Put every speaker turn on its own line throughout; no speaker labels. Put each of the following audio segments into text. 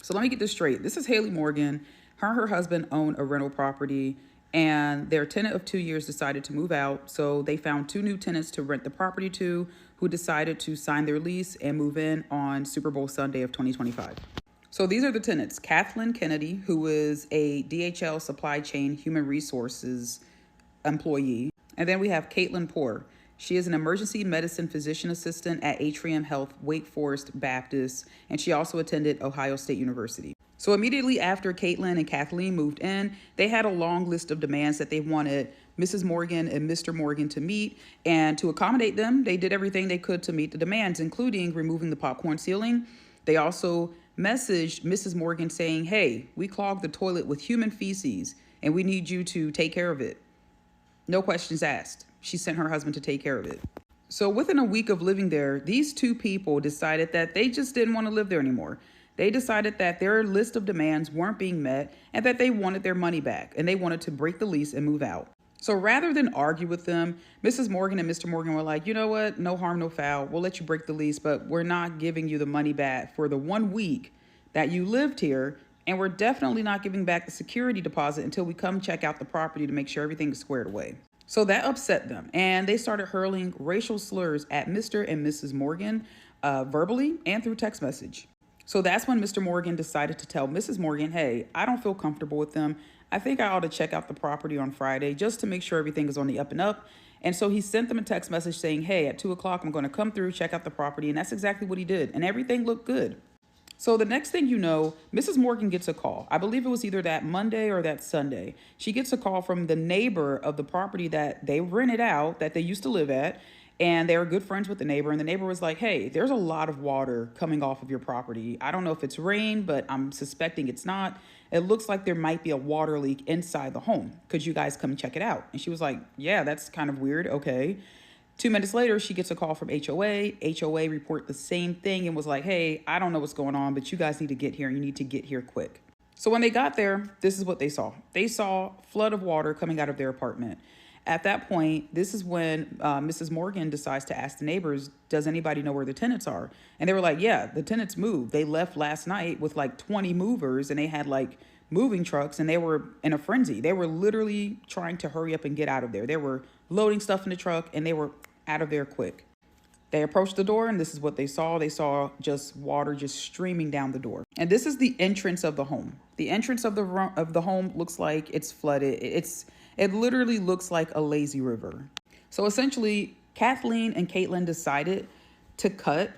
So let me get this straight. This is Haley Morgan. Her and her husband own a rental property, and their tenant of 2 years decided to move out. So they found two new tenants to rent the property to, who decided to sign their lease and move in on Super Bowl Sunday of 2025. So these are the tenants. Kathleen Kennedy, who is a DHL supply chain human resources employee. And then we have Caitlin Poor. She is an emergency medicine physician assistant at Atrium Health Wake Forest Baptist, and she also attended Ohio State University. So immediately after Caitlin and Kathleen moved in, they had a long list of demands that they wanted Mrs. Morgan and Mr. Morgan to meet. And to accommodate them, they did everything they could to meet the demands, including removing the popcorn ceiling. They also messaged Mrs. Morgan saying, hey, we clogged the toilet with human feces and we need you to take care of it. No questions asked. She sent her husband to take care of it. So within a week of living there, these two people decided that they just didn't want to live there anymore. They decided that their list of demands weren't being met and that they wanted their money back and they wanted to break the lease and move out. So rather than argue with them, Mrs. Morgan and Mr. Morgan were like, you know what? No harm, no foul. We'll let you break the lease, but we're not giving you the money back for the 1 week that you lived here. And we're definitely not giving back the security deposit until we come check out the property to make sure everything is squared away. So that upset them, and they started hurling racial slurs at Mr. and Mrs. Morgan verbally and through text message. So that's when Mr. Morgan decided to tell Mrs. Morgan, hey, I don't feel comfortable with them. I think I ought to check out the property on Friday just to make sure everything is on the up and up. And so he sent them a text message saying, hey, at 2 o'clock, I'm going to come through, check out the property. And that's exactly what he did. And everything looked good. So the next thing you know, Mrs. Morgan gets a call. I believe it was either that Monday or that Sunday. She gets a call from the neighbor of the property that they rented out, that they used to live at. And they were good friends with the neighbor. And the neighbor was like, hey, there's a lot of water coming off of your property. I don't know if it's rain, but I'm suspecting it's not. It looks like there might be a water leak inside the home. Could you guys come check it out? And she was like, yeah, that's kind of weird. Okay. 2 minutes later, she gets a call from HOA. HOA report the same thing and was like, hey, I don't know what's going on, but you guys need to get here. You need to get here quick. So when they got there, this is what they saw. They saw a flood of water coming out of their apartment. At that point, this is when Mrs. Morgan decides to ask the neighbors, does anybody know where the tenants are? And they were like, yeah, the tenants moved. They left last night with like 20 movers and they had like moving trucks and they were in a frenzy. They were literally trying to hurry up and get out of there. They were loading stuff in the truck and they were out of there quick. They approached the door and this is what they saw. They saw just water just streaming down the door. And this is the entrance of the home. The entrance of the home looks like it's flooded. It literally looks like a lazy river. So essentially, Kathleen and Caitlin decided to cut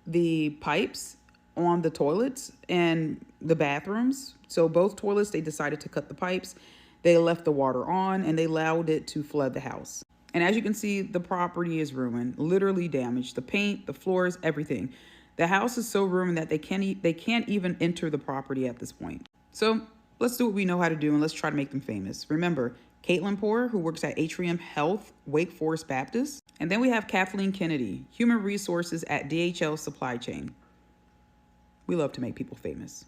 the pipes on the toilets and the bathrooms. So both toilets, they decided to cut the pipes. They left the water on and they allowed it to flood the house. And as you can see, the property is ruined, literally damaged. The paint, the floors, everything. The house is so ruined that they can't even enter the property at this point. So let's do what we know how to do and let's try to make them famous. Remember, Caitlin Poor, who works at Atrium Health Wake Forest Baptist. And then we have Kathleen Kennedy, human resources at DHL Supply Chain. We love to make people famous.